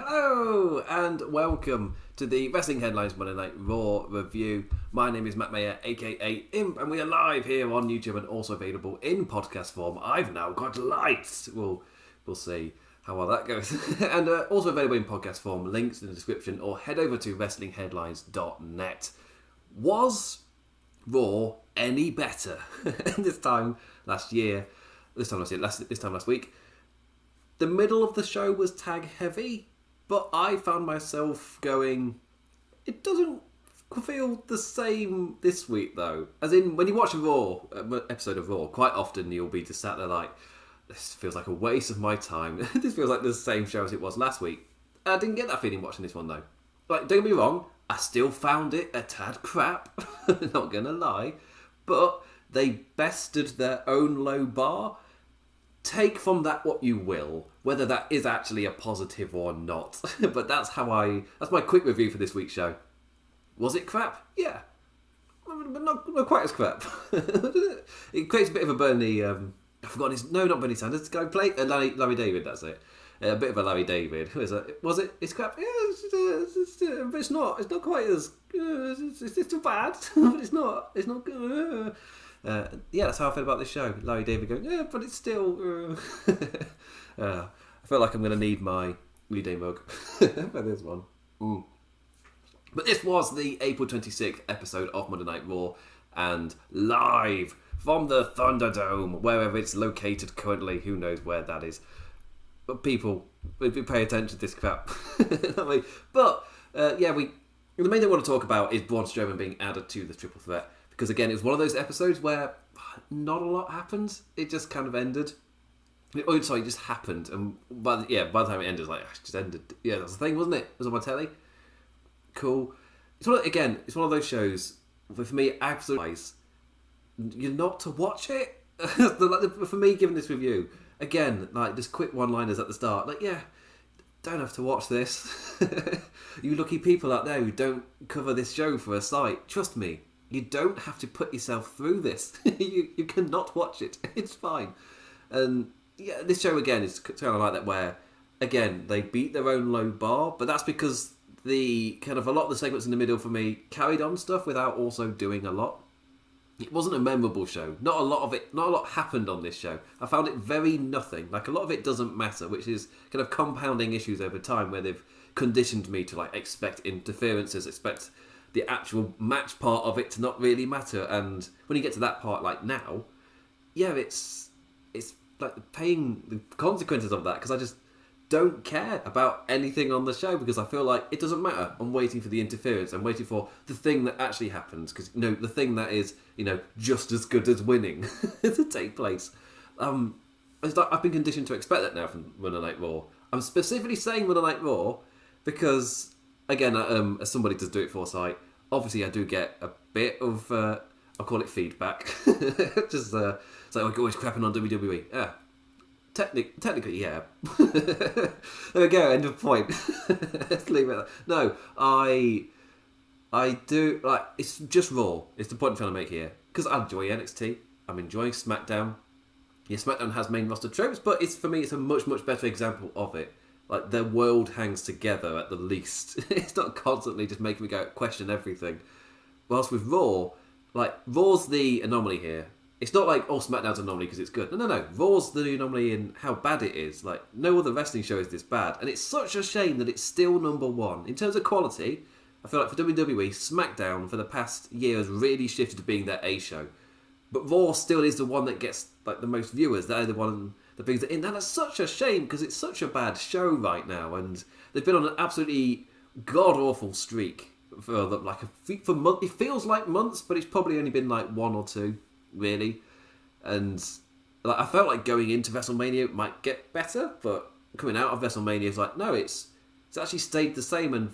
Hello and welcome to the Wrestling Headlines Monday Night Raw review. My name is Matt Maher, aka Imp, and we are live here on YouTube and also available in podcast form. I've now got lights. We'll see how well that goes. And also available in podcast form. Links in the description, or head over to WrestlingHeadlines.net. Was Raw any better this time last week? The middle of the show was tag heavy. But I found myself going, it doesn't feel the same this week though. As in, when you watch a Raw, episode of Raw, quite often you'll be just sat there like, this feels like a waste of my time. This feels like the same show as it was last week. I didn't get that feeling watching this one though. Like, don't get me wrong, I still found it a tad crap, not gonna lie. But they bested their own low bar. Take from that what you will, whether that is actually a positive or not. But that's my quick review for this week's show. Was it crap? Yeah. But not quite as crap. It creates a bit of a Bernie, I've forgotten his, no, not Bernie Sanders, guy play, Larry David, that's it. A bit of a Larry David. Who is it? Was it? It's crap? Yeah, but it's not quite as, it's too bad, but it's not good. Yeah, that's how I feel about this show. Larry David going, yeah, but it's still... I feel like I'm going to need my New Day mug for this one. But this was the April 26th episode of Monday Night Raw, and live from the Thunderdome, wherever it's located currently. Who knows where that is. But people, pay attention to this crap. But, the main thing I want to talk about is Braun Strowman being added to the Triple Threat. Because again, it was one of those episodes where not a lot happened. It just kind of ended. It just happened. And by the time it ended, it was like, it just ended. Yeah, that's the thing, wasn't it? It was on my telly. Cool. It's one of those shows, for me, absolutely, you're not to watch it. For me, giving this review, again, like, just quick one-liners at the start. Like, yeah, don't have to watch this. You lucky people out there who don't cover this show for a site. Trust me. You don't have to put yourself through this. You cannot watch it. It's fine. And yeah, this show again is kind of like that where, again, they beat their own low bar, but that's because a lot of the segments in the middle for me carried on stuff without also doing a lot. It wasn't a memorable show. Not a lot happened on this show. I found it very nothing. Like, a lot of it doesn't matter, which is kind of compounding issues over time where they've conditioned me to like expect interferences, expect the actual match part of it to not really matter. And when you get to that part, like now, yeah, it's like paying the consequences of that, because I just don't care about anything on the show because I feel like it doesn't matter. I'm waiting for the interference. I'm waiting for the thing that actually happens, because the thing that is just as good as winning to take place. It's like I've been conditioned to expect that now from Monday Night Raw. I'm specifically saying Monday Night Raw because, again, as somebody does do it foresight, obviously I do get a bit of, I'll call it feedback. Just, it's like, always crapping on WWE. Yeah. Technically, yeah. There we go, end of point. Let's leave it at that. No, I do, like, it's just Raw. It's the point I'm trying to make here. Because I enjoy NXT. I'm enjoying SmackDown. Yeah, SmackDown has main roster tropes, but for me, it's a much, much better example of it. Like, their world hangs together at the least. It's not constantly just making me go question everything. Whilst with Raw, like, Raw's the anomaly here. It's not like, SmackDown's an anomaly because it's good. No. Raw's the anomaly in how bad it is. Like, no other wrestling show is this bad. And it's such a shame that it's still number one. In terms of quality, I feel like for WWE, SmackDown for the past year has really shifted to being their A show. But Raw still is the one that gets like the most viewers. They're the one that brings it in. And that's such a shame because it's such a bad show right now. And they've been on an absolutely god-awful streak for months. It feels like months, but it's probably only been like 1 or 2. Really, and like I felt like going into WrestleMania it might get better, but coming out of WrestleMania is like, no, it's actually stayed the same, and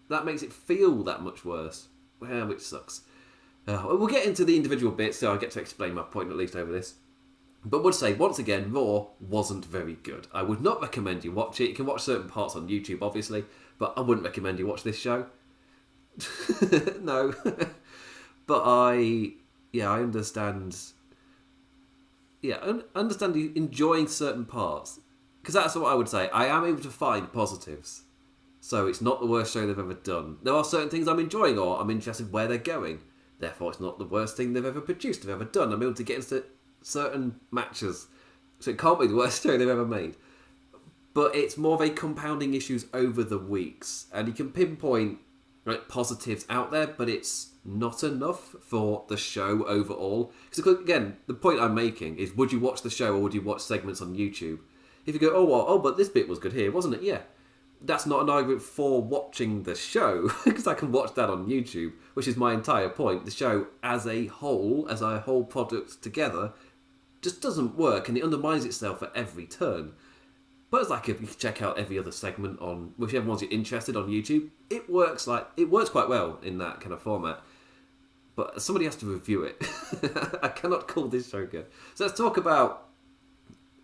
that makes it feel that much worse, which sucks. We'll get into the individual bits, so I get to explain my point at least over this. But would say once again, Raw wasn't very good. I would not recommend you watch it. You can watch certain parts on YouTube, obviously, but I wouldn't recommend you watch this show. No, but I understand. Yeah, I understand you enjoying certain parts, because that's what I would say. I am able to find positives. So it's not the worst show they've ever done. There are certain things I'm enjoying or I'm interested where they're going. Therefore, it's not the worst thing they've ever produced, they've ever done. I'm able to get into certain matches. So it can't be the worst show they've ever made. But it's more of a compounding issues over the weeks. And you can pinpoint positives out there, but it's not enough for the show overall. Because again, the point I'm making is, would you watch the show or would you watch segments on YouTube? If you go, but this bit was good here, wasn't it? Yeah. That's not an argument for watching the show, because I can watch that on YouTube, which is my entire point. The show as a whole product together, just doesn't work, and it undermines itself at every turn. But it's like if you check out every other segment on whichever ones you're interested on YouTube, it works quite well in that kind of format. But somebody has to review it. I cannot call this show good. So let's talk about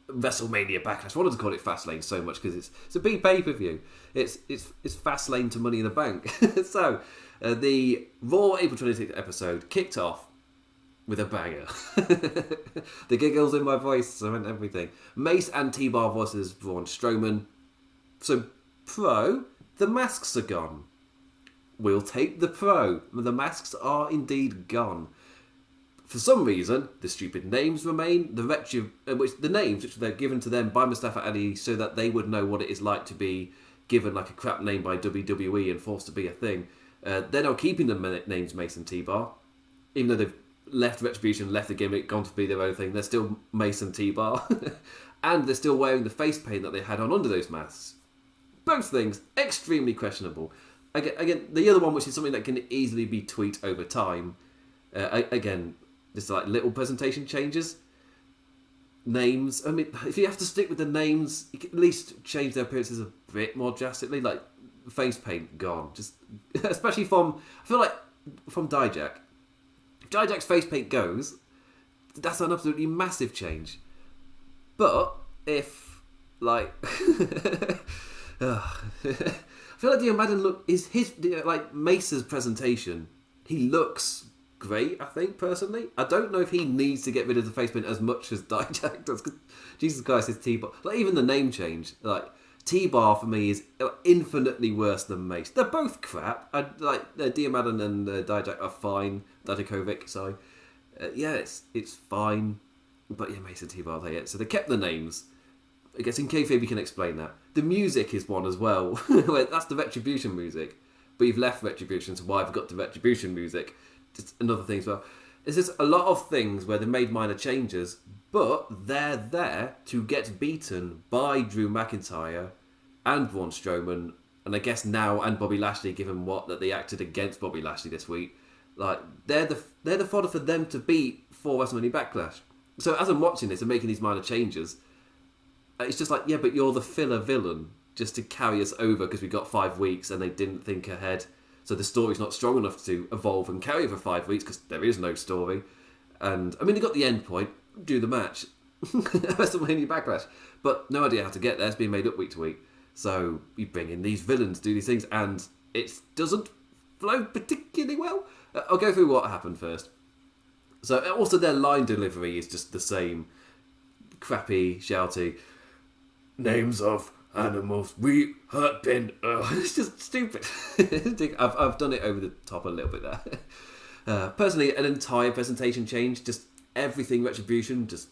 WrestleMania Backlash. I wanted to call it Fastlane so much because it's a big pay-per-view. It's Fastlane to Money in the Bank. So the Raw April 26th episode kicked off with a banger. The giggles in my voice and everything. Mace and T-Bar versus Braun Strowman. So the masks are gone. We'll take the the masks are indeed gone. For some reason, the stupid names remain. The names which they're given to them by Mustafa Ali, so that they would know what it is like to be given like a crap name by WWE and forced to be a thing. They're now keeping the names Mace and T-Bar, even though they've left Retribution, left the gimmick, gone to be their own thing. They're still Mace and T-Bar, and they're still wearing the face paint that they had on under those masks. Both things extremely questionable. Again, the other one, which is something that can easily be tweaked over time. Again. Just like little presentation changes. Names. I mean, if you have to stick with the names, you can at least change their appearances a bit more drastically. Like, face paint, gone. Just, especially I feel like, from Dijak. If Dijak's face paint goes, that's an absolutely massive change. But, if, like... I feel like Dio Madden Mace's presentation, he looks great, I think, personally. I don't know if he needs to get rid of the face paint as much as Dijak does, because Jesus Christ, his T-Bar. Like, even the name change, like, T-Bar for me is infinitely worse than Mace. They're both crap. Dio Madden and Dijak are fine. Dijakovic, sorry. It's fine. But yeah, Mace and T-Bar, so they kept the names. I guess in kayfabe you can explain that. The music is one as well. That's the Retribution music. But you've left Retribution, so why have you got the Retribution music? Just another thing as well. It's just a lot of things where they made minor changes, but they're there to get beaten by Drew McIntyre and Braun Strowman, and I guess now and Bobby Lashley, given that they acted against Bobby Lashley this week. Like, they're the fodder for them to beat for WrestleMania Backlash. So as I'm watching this and making these minor changes, it's just like, yeah, but you're the filler villain just to carry us over because we got 5 weeks and they didn't think ahead. So the story's not strong enough to evolve and carry for 5 weeks because there is no story. And, I mean, they got the end point, do the match. WrestleMania Backlash. But no idea how to get there. It's being made up week to week. So you bring in these villains, do these things, and it doesn't flow particularly well. I'll go through what happened first. So also their line delivery is just the same. Crappy, shouty. Names of animals we hurt been. It's just stupid. I've done it over the top a little bit there. Personally, an entire presentation change. Just everything Retribution. Just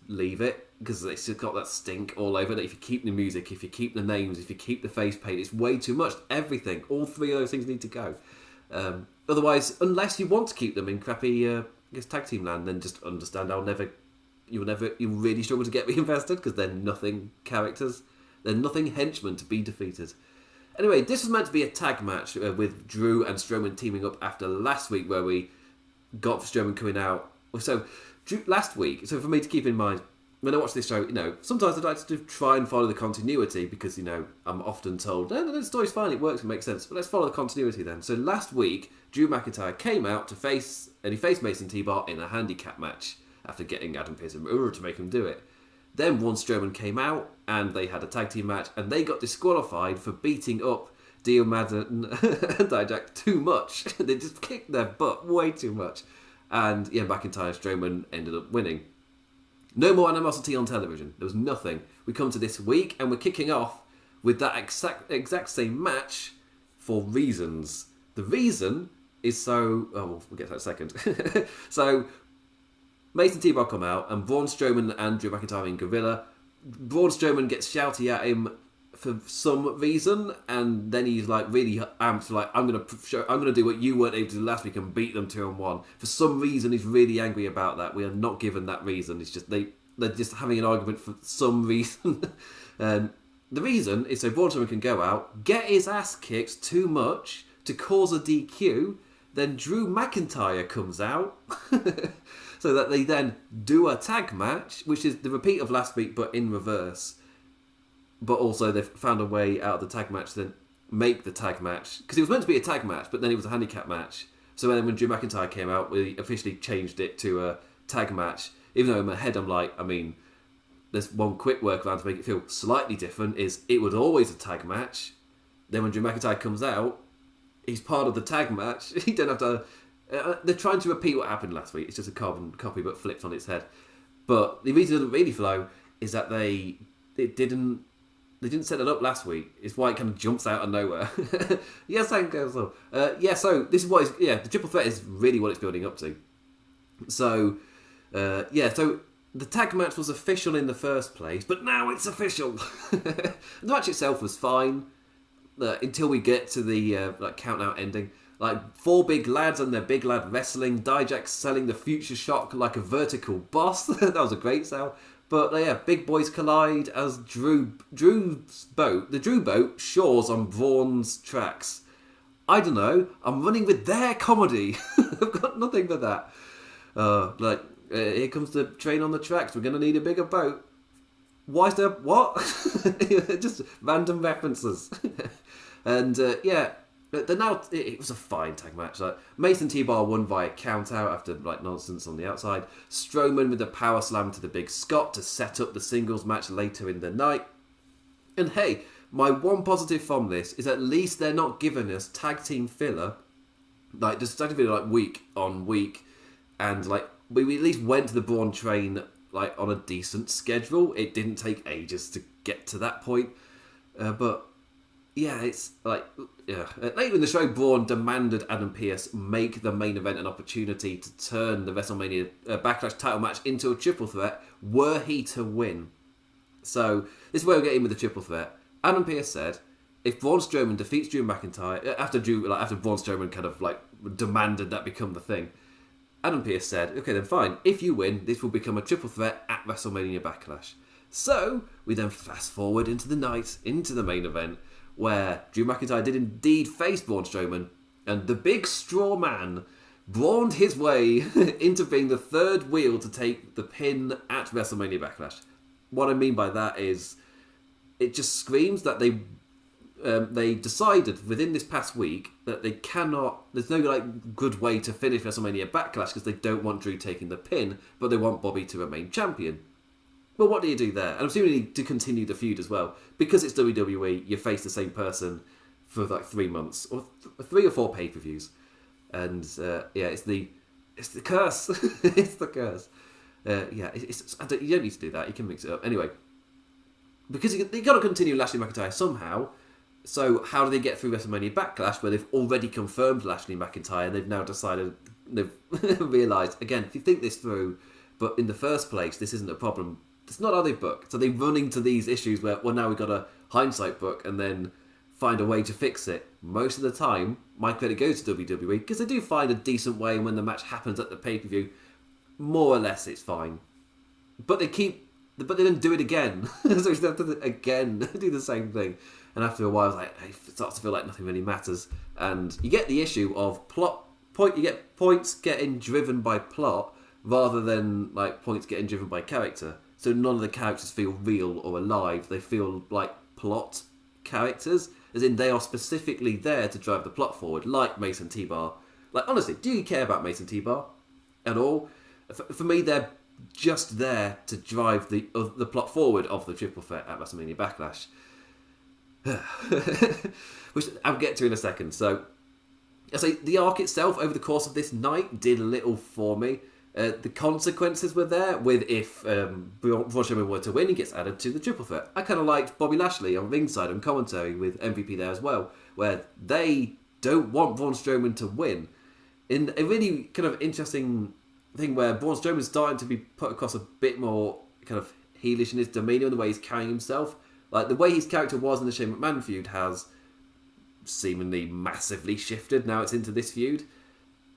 leave it, because it's just got that stink all over it. If you keep the music, if you keep the names, if you keep the face paint, it's way too much. Everything, all three of those things need to go. Otherwise, unless you want to keep them in crappy, tag team land, then just understand you'll really struggle to get reinvested because they're nothing characters. They're nothing henchmen to be defeated. Anyway, this was meant to be a tag match with Drew and Strowman teaming up after last week, where we got Strowman coming out. So, last week, so for me to keep in mind, when I watch this show, sometimes I'd like to try and follow the continuity because, I'm often told, no, the story's fine, it works, it makes sense. But let's follow the continuity then. So last week, Drew McIntyre came out to face Mason T-Bar in a handicap match after getting Adam Pearce and Maher to make him do it. Then Braun Strowman came out and they had a tag team match and they got disqualified for beating up Dio Madden and Dijak too much. They just kicked their butt way too much. And McIntyre and Strowman ended up winning. No more animosity on television. There was nothing. We come to this week and we're kicking off with that exact same match for reasons. The reason is so... Oh, we'll get to that in a second. So, Mason T-Bar come out and Braun Strowman and Drew McIntyre in Gorilla. Braun Strowman gets shouty at him for some reason, and then he's like really amped, like I'm gonna do what you weren't able to do last week and beat them 2-on-1. For some reason, he's really angry about that. We are not given that reason. It's just they're just having an argument for some reason. The reason is so Braun Strowman can go out, get his ass kicked too much to cause a DQ. Then Drew McIntyre comes out. So that they then do a tag match, which is the repeat of last week, but in reverse. But also they've found a way out of the tag match to then make the tag match. Because it was meant to be a tag match, but then it was a handicap match. So then when Drew McIntyre came out, we officially changed it to a tag match. Even though in my head I'm like, I mean, there's one quick workaround to make it feel slightly different, is it was always a tag match. Then when Drew McIntyre comes out, he's part of the tag match. He don't have to... they're trying to repeat what happened last week. It's just a carbon copy but flipped on its head. But the reason it doesn't really flow is that they didn't set it up last week. It's why it kind of jumps out of nowhere. Yes, thank you. So this is what the triple threat is really what it's building up to. So so the tag match was official in the first place, but now it's official. The match itself was fine until we get to the count out ending. Like 4 big lads and their big lad wrestling. Dijak selling the future shock like a vertical boss. That was a great sell. But big boys collide as Drew's boat, the Drew boat, shores on Braun's tracks. I don't know. I'm running with their comedy. I've got nothing for that. Here comes the train on the tracks. We're going to need a bigger boat. Why is there... What? Just random references. And, it was a fine tag match. Like, Mason T-Bar won via count out after nonsense on the outside. Strowman with a power slam to the Big Scott to set up the singles match later in the night. And hey, my one positive from this is at least they're not giving us tag team filler, just tag team filler week on week, and we at least went to the Braun train on a decent schedule. It didn't take ages to get to that point, but. Yeah, it's later in the show, Braun demanded Adam Pearce make the main event an opportunity to turn the WrestleMania Backlash title match into a triple threat, were he to win. So, this is where we get in with the triple threat. Adam Pearce said, if Braun Strowman defeats Drew McIntyre, after Braun Strowman kind of demanded that become the thing, Adam Pearce said, okay then fine, if you win, this will become a triple threat at WrestleMania Backlash. So, we then fast forward into the night, into the main event, where Drew McIntyre did indeed face Braun Strowman, and the big straw man brawned his way into being the third wheel to take the pin at WrestleMania Backlash. What I mean by that is, it just screams that they decided within this past week that they cannot... There's no good way to finish WrestleMania Backlash because they don't want Drew taking the pin, but they want Bobby to remain champion. Well, what do you do there? And I'm assuming to continue the feud as well. Because it's WWE, you face the same person for 3 months. Or 3 or 4 pay-per-views. And, it's the curse. It's the curse. You don't need to do that. You can mix it up. Anyway. Because you got to continue Lashley McIntyre somehow. So how do they get through WrestleMania Backlash where they've already confirmed Lashley McIntyre and they've now decided, they've realised, again, if you think this through, but in the first place, this isn't a problem. It's not how they book. So they run into these issues where, now we've got a hindsight book and then find a way to fix it. Most of the time, my credit goes to WWE because they do find a decent way, and when the match happens at the pay-per-view, more or less it's fine. But they then do it again. So you have to again do the same thing. And after a while, it starts to feel like nothing really matters. And you get the issue of you get points getting driven by plot rather than points getting driven by character. So none of the characters feel real or alive. They feel like plot characters, as in they are specifically there to drive the plot forward, like Mason T-Bar. Honestly, do you care about Mason T-Bar at all? For me, they're just there to drive the plot forward of the triple threat at WrestleMania Backlash. Which I'll get to in a second. So, I say the arc itself over the course of this night did little for me. The consequences were there with if Braun Strowman were to win, he gets added to the triple threat. I kind of liked Bobby Lashley on ringside on commentary with MVP there as well, where they don't want Braun Strowman to win. In a really kind of interesting thing where Braun Strowman's starting to be put across a bit more kind of heelish in his demeanour and the way he's carrying himself. Like the way his character was in the Shane McMahon feud has seemingly massively shifted. Now it's into this feud.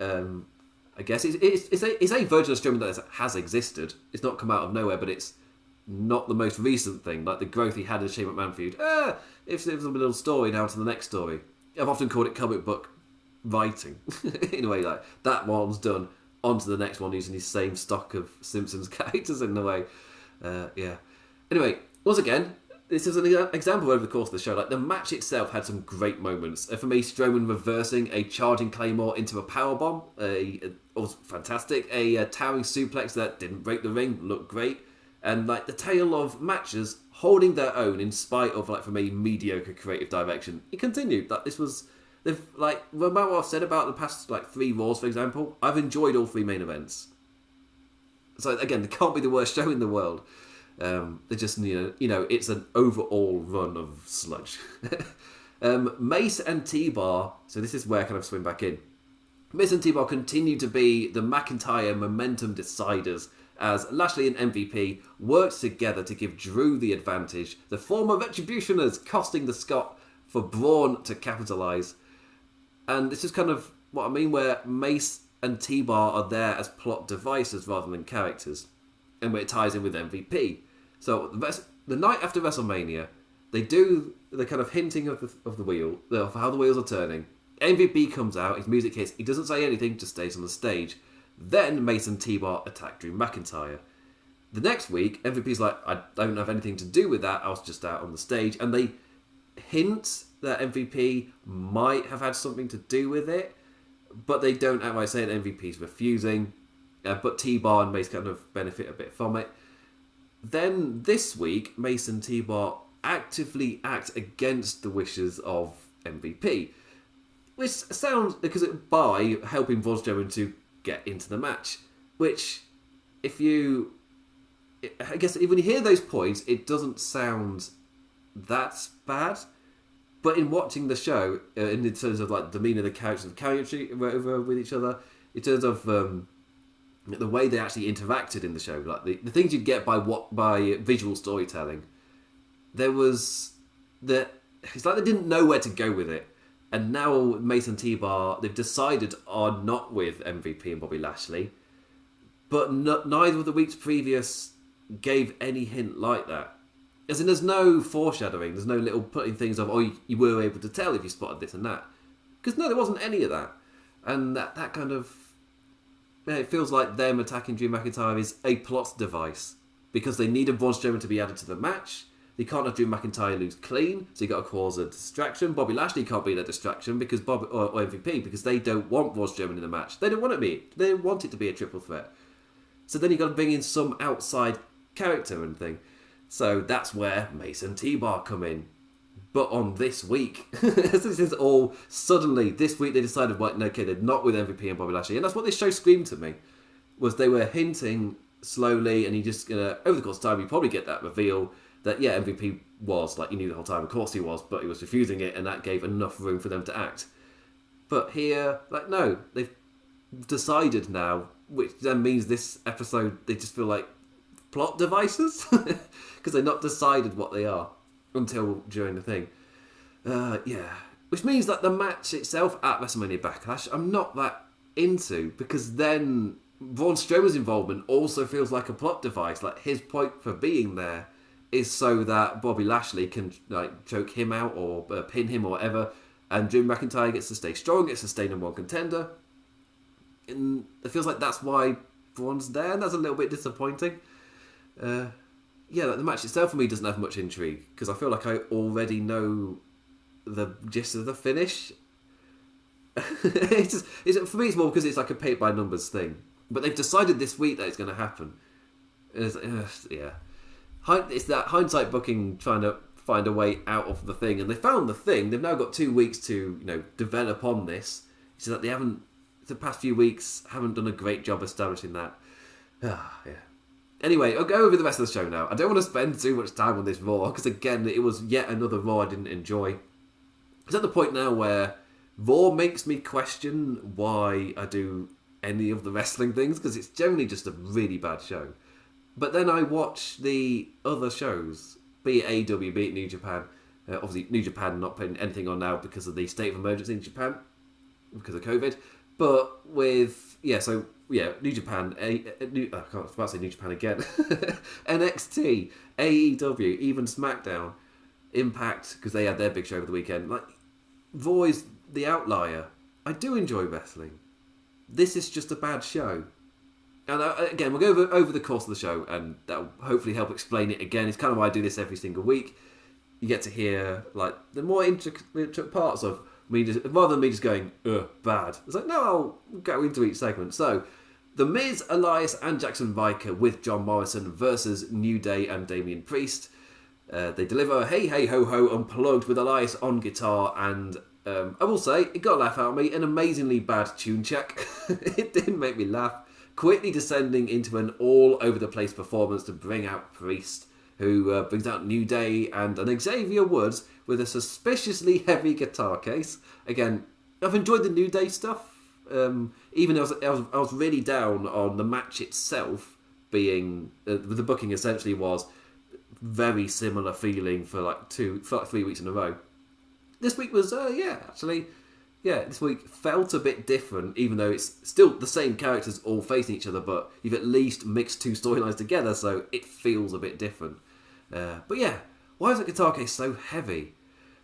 I guess it's a version of Strowman that has existed. It's not come out of nowhere, but it's not the most recent thing. Like the growth he had in the Shane McMahon feud. If there was a little story now to the next story. I've often called it comic book writing. In a way, like that one's done, on to the next one using his same stock of Simpsons characters in a way. Yeah. Anyway, once again, this is an example over the course of the show. Like the match itself had some great moments. For me, Strowman reversing a charging Claymore into a powerbomb was fantastic. A towering suplex that didn't break the ring, looked great. And like the tale of matches holding their own in spite of, like, for me, mediocre creative direction. It continued. Like this was, like, no matter what I've said about the past, like 3 Raws, for example, I've enjoyed all 3 main events. So again, it can't be the worst show in the world. They just, it's an overall run of sludge. Mace and T-Bar, so this is where I kind of swing back in. Mace and T-Bar continue to be the McIntyre momentum deciders as Lashley and MVP worked together to give Drew the advantage. The former Retributioners costing the Scot for Braun to capitalise. And this is kind of what I mean, where Mace and T-Bar are there as plot devices rather than characters. And where it ties in with MVP. So the night after WrestleMania, they do the kind of hinting of the wheel, of how the wheels are turning. MVP comes out, his music hits, he doesn't say anything, just stays on the stage. Then Mace and T-Bar attack Drew McIntyre. The next week, MVP's like, I don't have anything to do with that, I was just out on the stage. And they hint that MVP might have had something to do with it, but they don't outright say it. MVP's refusing, but T-Bar and Mace kind of benefit a bit from it. Then this week, Mace and T-Bar actively act against the wishes of MVP, which sounds, because by helping Braun Strowman to get into the match, which I guess when you hear those points, it doesn't sound that bad. But in watching the show, in terms of like the demeanour of the characters of carrying over with each other, in terms of the way they actually interacted in the show, like the things you'd get by visual storytelling, it's like they didn't know where to go with it. And now Mace and T-Bar, they've decided are not with MVP and Bobby Lashley, but neither of the weeks previous gave any hint like that. As in, there's no foreshadowing, there's no little putting things of, you were able to tell if you spotted this and that. Because no, there wasn't any of that. And that kind of, it feels like them attacking Drew McIntyre is a plot device. Because they needed Braun Strowman to be added to the match. They can't have Drew McIntyre lose clean, so you got to cause a distraction. Bobby Lashley can't be that distraction because or MVP, because they don't want Braun Strowman in the match. They don't want it to be. They want it to be a triple threat. So then you got to bring in some outside character and thing. So that's where Mace and T-Bar come in. But on this week, this is all suddenly, this week they decided, well, okay, they're not with MVP and Bobby Lashley. And that's what this show screamed to me, was they were hinting slowly, and you just, over the course of time, you probably get that reveal that, yeah, MVP was, like, you knew the whole time, of course he was, but he was refusing it, and that gave enough room for them to act. But here, like, no, they've decided now, which then means this episode, they just feel like plot devices, because they've not decided what they are until during the thing. Yeah. Which means that the match itself at WrestleMania Backlash, I'm not that into, because then Braun Strowman's involvement also feels like a plot device. Like, his point for being there is so that Bobby Lashley can, like, choke him out or pin him or whatever, and Drew McIntyre gets to stay strong, gets to stay number 1 contender. And it feels like that's why Braun's there, and that's a little bit disappointing. Yeah, like the match itself for me doesn't have much intrigue, because I feel like I already know the gist of the finish. For me, it's more because it's like a paint-by-numbers thing. But they've decided this week that it's going to happen. Yeah. It's that hindsight booking trying to find a way out of the thing. And they found the thing. They've now got 2 weeks to, develop on this. So that they haven't, the past few weeks, haven't done a great job establishing that. Yeah. Anyway, I'll go over the rest of the show now. I don't want to spend too much time on this Raw, because again, it was yet another Raw I didn't enjoy. It's at the point now where Raw makes me question why I do any of the wrestling things, because it's generally just a really bad show. But then I watch the other shows, be it AEW, be it New Japan. Obviously, New Japan not putting anything on now because of the state of emergency in Japan, because of COVID. But with, New Japan, I can't about to say New Japan again, NXT, AEW, even SmackDown, Impact, because they had their big show over the weekend. Like, Raw is the outlier. I do enjoy wrestling. This is just a bad show. And again, we'll go over the course of the show, and that'll hopefully help explain it again. It's kind of why I do this every single week. You get to hear like the more intricate parts of me, rather than me just going, bad. It's like, no, I'll go into each segment. So, The Miz, Elias, and Jackson Riker with John Morrison versus New Day and Damian Priest. They deliver Hey Hey Ho Ho Unplugged with Elias on guitar, and I will say, it got a laugh out of me. An amazingly bad tune check. It didn't make me laugh. Quickly descending into an all-over-the-place performance to bring out Priest, who brings out New Day and an Xavier Woods with a suspiciously heavy guitar case. Again, I've enjoyed the New Day stuff, even though I was really down on the match itself being... the booking essentially was very similar feeling for like 3 weeks in a row. This week was, this week felt a bit different, even though it's still the same characters all facing each other, but you've at least mixed two storylines together, so it feels a bit different. But yeah, why is the guitar case so heavy?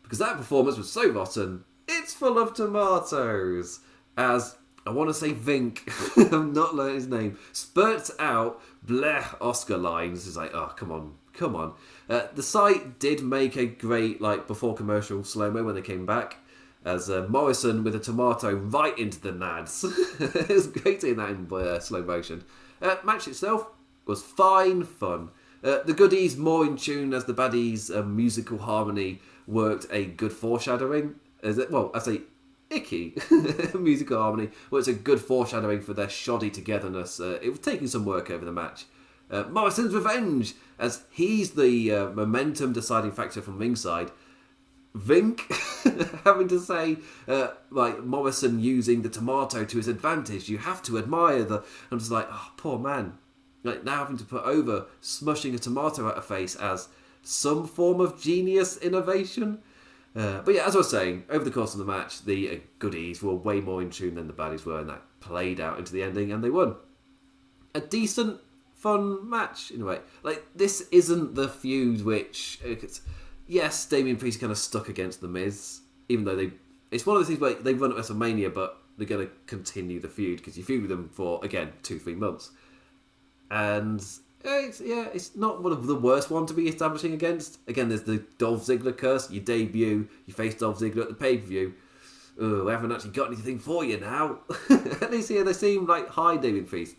Because that performance was so rotten, it's full of tomatoes. As, I want to say Vink, I've not learned his name, spurts out bleh Oscar lines. It's like, oh, come on. The site did make a great, before commercial slow-mo when they came back, as Morrison with a tomato right into the nads. It was great seeing that in slow motion. Match itself was fine fun. The goodies more in tune as the baddies' musical harmony worked a good foreshadowing. I say icky musical harmony worked a good foreshadowing for their shoddy togetherness. It was taking some work over the match. Morrison's revenge, as he's the momentum deciding factor from ringside. Vink having to say, Morrison using the tomato to his advantage. You have to admire the... I'm just like, oh, poor man. Like, now having to put over smushing a tomato at a face as some form of genius innovation. But yeah, as I was saying, over the course of the match, the goodies were way more in tune than the baddies were, and that played out into the ending, and they won. A decent, fun match, in a way. Like, this isn't the feud which... Yes, Damian Priest kind of stuck against The Miz, even though it's one of those things where they run at WrestleMania, but they're going to continue the feud, because you feud with them for, again, 2-3 months. And, it's not one of the worst one to be establishing against. Again, there's the Dolph Ziggler curse. You debut, you face Dolph Ziggler at the pay-per-view. Oh, I haven't actually got anything for you now. At least here they seem like, hi, Damian Priest.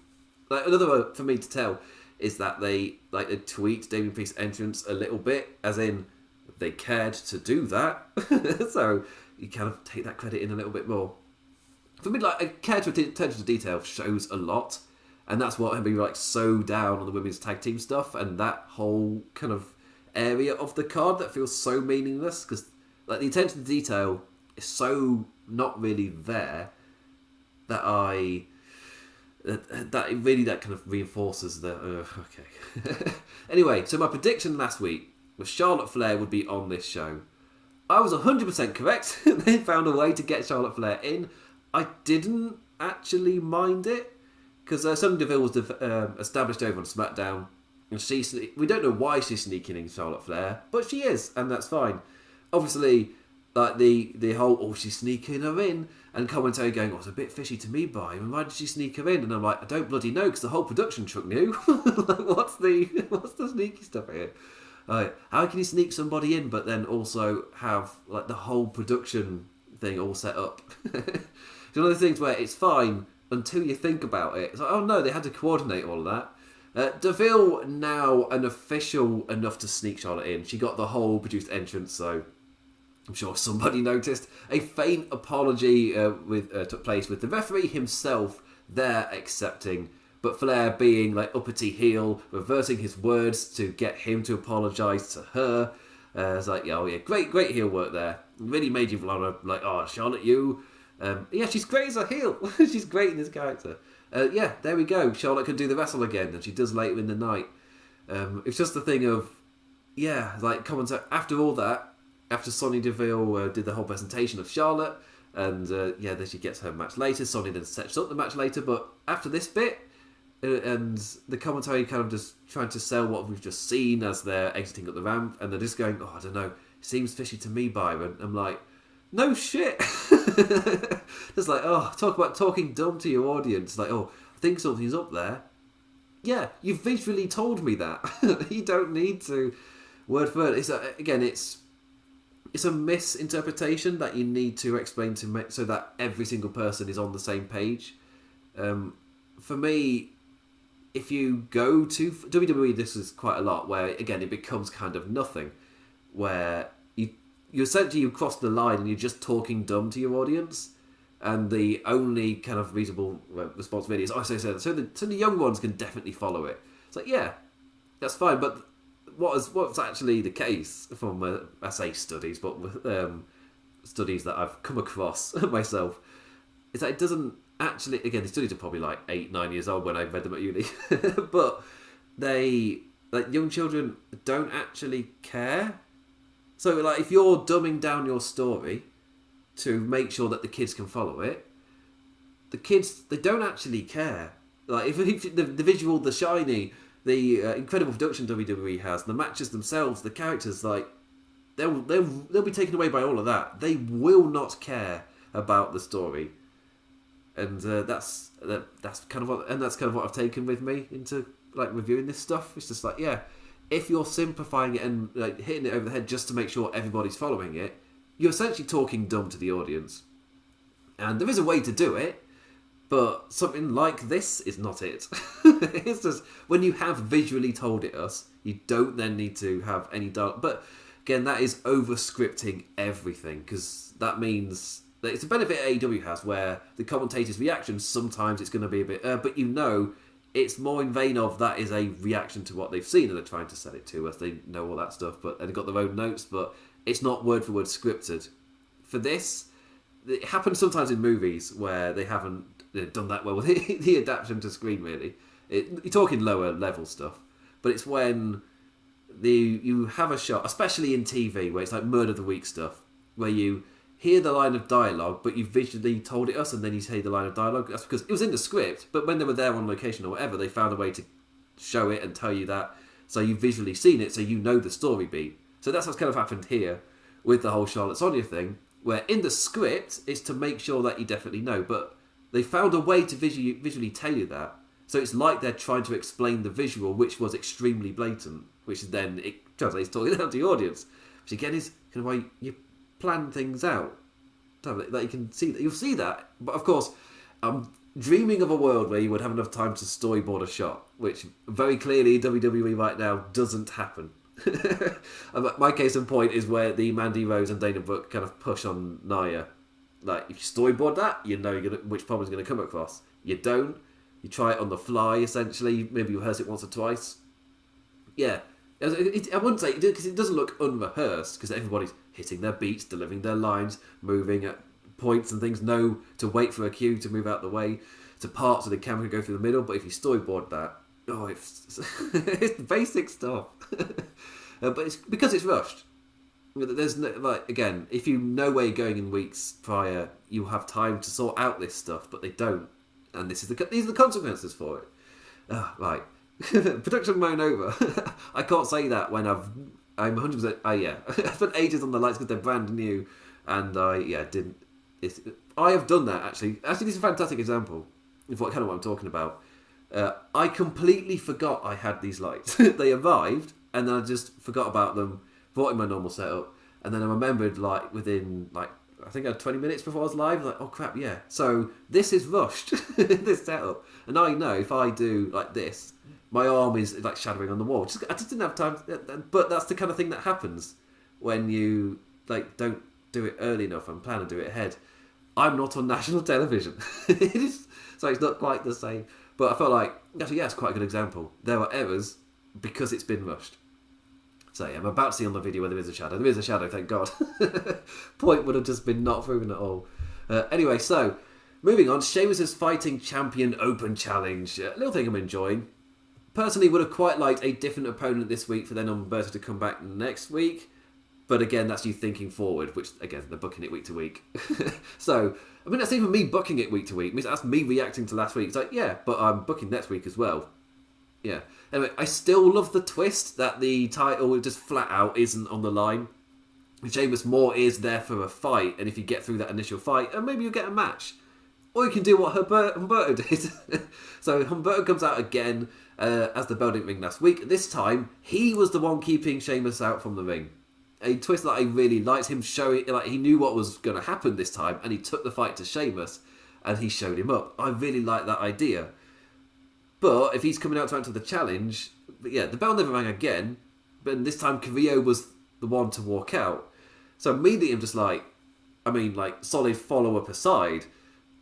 Like, another way for me to tell is that they tweaked Damian Priest's entrance a little bit, as in... they cared to do that. So you kind of take that credit in a little bit more. For me, a care to attention to detail shows a lot. And that's what made me so down on the women's tag team stuff and that whole kind of area of the card that feels so meaningless. Because the attention to detail is so not really there that that kind of reinforces the... okay. Anyway, so my prediction last week was Charlotte Flair would be on this show. I was 100% correct. They found a way to get Charlotte Flair in. I didn't actually mind it, because Sonya Deville was established over on SmackDown, and we don't know why she's sneaking in Charlotte Flair, but she is, and that's fine. Obviously, the whole, she's sneaking her in, and commentary going, it's a bit fishy to me, Brian. Why did she sneak her in? And I'm like, I don't bloody know, because the whole production truck knew. What's the sneaky stuff here? How can you sneak somebody in but then also have the whole production thing all set up? It's one of those things where it's fine until you think about it. It's like, oh no, they had to coordinate all of that. Deville now an official enough to sneak Charlotte in. She got the whole produced entrance, so I'm sure somebody noticed. A faint apology took place with the referee himself there accepting. but Flair being like uppity heel, reversing his words to get him to apologise to her. It's like, oh yeah, great heel work there. Really made you like, oh, Charlotte, you. Yeah, she's great as a heel. She's great in this character. Yeah, there we go. Charlotte can do the wrestle again, and she does later in the night. It's just the thing of, yeah, like commentary. After all that, after Sonya Deville did the whole presentation of Charlotte, and then she gets her match later. Sonya then sets up the match later, but after this bit, and the commentary kind of just trying to sell what we've just seen as they're exiting up the ramp, and they're just going, oh, I don't know, it seems fishy to me, Byron. I'm like, no shit. Just like, oh, talk about talking dumb to your audience. Like, oh, I think something's up there. Yeah, you've visually told me that. You don't need to word for word. It's a misinterpretation that you need to explain to me so that every single person is on the same page. For me, if you go to WWE, this is quite a lot where, again, it becomes kind of nothing, where you essentially you cross the line and you're just talking dumb to your audience, and the only kind of reasonable responsibility is, so the young ones can definitely follow it. It's like, yeah, that's fine, but what's actually the case from I say studies, but studies that I've come across myself, is that it doesn't actually. Again, the studies are probably like 8-9 years old when I read them at uni, but they, like, young children don't actually care. So, like, if you're dumbing down your story to make sure that the kids can follow it, the kids, they don't actually care. Like, if the visual, the shiny, the incredible production WWE has, the matches themselves, the characters, like, they'll be taken away by all of that. They will not care about the story, and that's kind of what I've taken with me into, like, reviewing this stuff. It's just like, yeah, if you're simplifying it and, like, hitting it over the head just to make sure everybody's following it, you're essentially talking dumb to the audience. And there is a way to do it, but something like this is not it. It's just, when you have visually told it us, you don't then need to have any dialogue. But again, that is over-scripting everything, because that means that it's a benefit AEW has, where the commentator's reaction, sometimes it's going to be a bit, but you know, it's more in vain of that is a reaction to what they've seen and they're trying to sell it to us. They know all that stuff, but they've got their own notes, but it's not word for word scripted. For this, it happens sometimes in movies where they haven't done that well with the adaptation to screen, really. You're talking lower level stuff, but it's when you have a shot, especially in TV, where it's like Murder of the Week stuff, where you hear the line of dialogue, but you visually told it us, and then you say the line of dialogue. That's because it was in the script, but when they were there on location or whatever, they found a way to show it and tell you that, so you've visually seen it, so you know the story beat. So that's what's kind of happened here with the whole Charlotte Sonya thing, where in the script, it's to make sure that you definitely know, but they found a way to visually tell you that. So it's like they're trying to explain the visual, which was extremely blatant, which is then it translates talking down to the audience. Which again is kind of why you plan things out. That you can see that. You'll see that. But of course, I'm dreaming of a world where you would have enough time to storyboard a shot, which very clearly WWE right now doesn't happen. My case in point is where the Mandy Rose and Dana Brooke kind of push on Nia. Like, if you storyboard that, you know which problem's going to come across. You don't. You try it on the fly, essentially. Maybe you rehearse it once or twice. Yeah. I wouldn't say, because it doesn't look unrehearsed, because everybody's hitting their beats, delivering their lines, moving at points and things, know to wait for a cue to move out the way, to part so the camera can go through the middle. But if you storyboard that, it's basic stuff. But it's because it's rushed. There's no, like, again, if you know where you're going in weeks prior, you have time to sort out this stuff, but they don't, and these are the consequences for it. Right, production blown over. I can't say that when I'm 100%. I spent ages on the lights because they're brand new, and I didn't. I have done that actually. Actually, this is a fantastic example of what I'm talking about. I completely forgot I had these lights. They arrived, and then I just forgot about them. Brought in my normal setup, and then I remembered, like, within, like, I think I had 20 minutes before I was live, like, oh crap, yeah. So this is rushed, this setup. And I know if I do like this, my arm is like shadowing on the wall. I just didn't have time. But that's the kind of thing that happens when you, like, don't do it early enough and plan to do it ahead. I'm not on national television. It is, so it's not quite the same. But I felt like, actually, yeah, it's quite a good example. There are errors because it's been rushed. So yeah, I'm about to see on the video where there is a shadow. There is a shadow, thank God. Point would have just been not proven at all. Anyway, so, moving on. Sheamus' Fighting Champion Open Challenge. A little thing I'm enjoying. Personally, would have quite liked a different opponent this week for then Humberto to come back next week. But again, that's you thinking forward, which, again, they're booking it week to week. So, I mean, that's even me booking it week to week. That's me reacting to last week. It's like, yeah, but I'm booking next week as well. Yeah. Anyway, I still love the twist that the title just flat out isn't on the line. Sheamus more is there for a fight, and if you get through that initial fight, maybe you'll get a match. Or you can do what Humberto did. So Humberto comes out again as the bell didn't ring last week. This time, he was the one keeping Sheamus out from the ring. A twist that I really liked, him showing, like, he knew what was going to happen this time, and he took the fight to Sheamus, and he showed him up. I really like that idea. But if he's coming out to answer the challenge, but yeah, the bell never rang again, but this time Carrillo was the one to walk out. So immediately I'm just like, I mean, like, solid follow-up aside,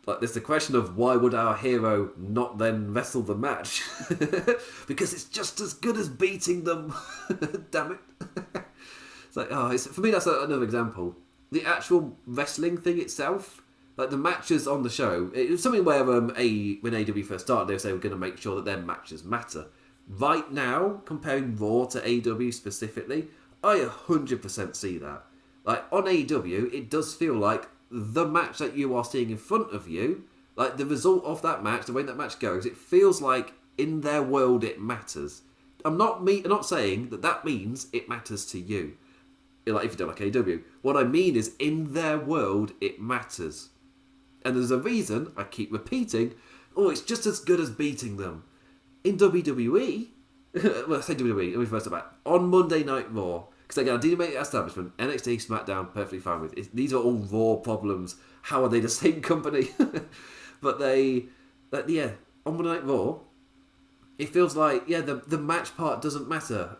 like, there's the question of why would our hero not then wrestle the match? Because it's just as good as beating them. Damn it. It's like, for me, that's another example. The actual wrestling thing itself, like the matches on the show, it was something where when AEW first started, they were going to make sure that their matches matter. Right now, comparing Raw to AEW specifically, I 100% see that. Like, on AEW, it does feel like the match that you are seeing in front of you, like the result of that match, the way that match goes, it feels like in their world it matters. I'm not saying that means it matters to you. Like, if you don't like AEW. What I mean is, in their world, it matters. And there's a reason I keep repeating, it's just as good as beating them. In WWE, well, I say WWE, let me first about on Monday Night Raw, because again, I didn't make the establishment, NXT, SmackDown, perfectly fine with it. These are all Raw problems. How are they the same company? But on Monday Night Raw, it feels like, the match part doesn't matter.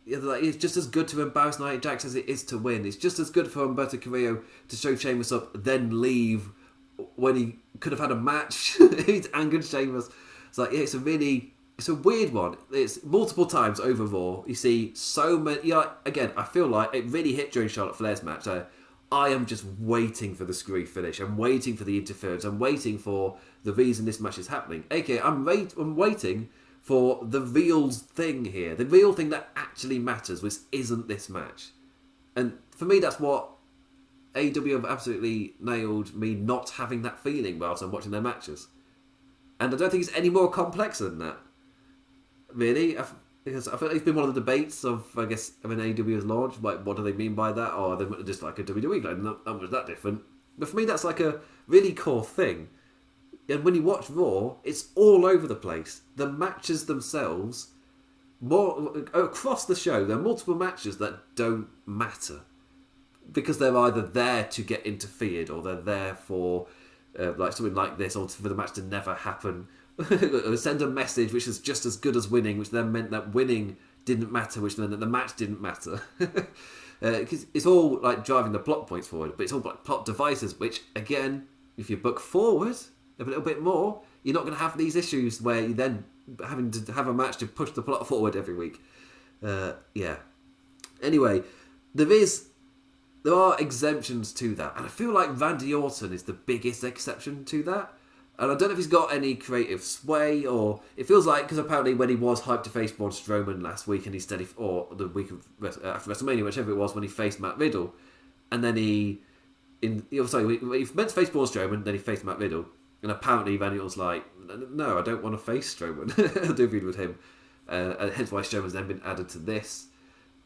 Like, it's just as good to embarrass Nia Jax as it is to win. It's just as good for Humberto Carrillo to show Sheamus up, then leave when he could have had a match. He's angered Sheamus. It's like, it's a weird one. It's multiple times over Raw. You see so many. Again, I feel like it really hit during Charlotte Flair's match. I am just waiting for the screwy finish. I'm waiting for the interference. I'm waiting for the reason this match is happening. AKA, I'm waiting for the real thing here. The real thing that actually matters, which isn't this match. And for me, that's what AEW have absolutely nailed, me not having that feeling whilst I'm watching their matches. And I don't think it's any more complex than that. Really. Because I feel like it's been one of the debates of, I guess, when AEW has launched. Like, what do they mean by that? Or are they just like a WWE? Like, not was that different. But for me, that's like a really core thing. And when you watch Raw, it's all over the place. The matches themselves, across the show, there are multiple matches that don't matter. Because they're either there to get interfered, or they're there for like something like this, or for the match to never happen. Or send a message which is just as good as winning, which then meant that winning didn't matter, which meant that the match didn't matter. Because it's all like driving the plot points forward, but it's all like plot devices, which, again, if you book forward a little bit more, you're not going to have these issues where you're then having to have a match to push the plot forward every week. Anyway, there are exemptions to that, and I feel like Randy Orton is the biggest exception to that. And I don't know if he's got any creative sway, or it feels like, because apparently when he was hyped to face Braun Strowman last week, and or the week after WrestleMania, whichever it was, when he faced Matt Riddle, and then when he meant to face Braun Strowman, then he faced Matt Riddle, and apparently Randy Orton's like, no, I don't want to face Strowman. I'll do a feud with him, and hence why Strowman's then been added to this.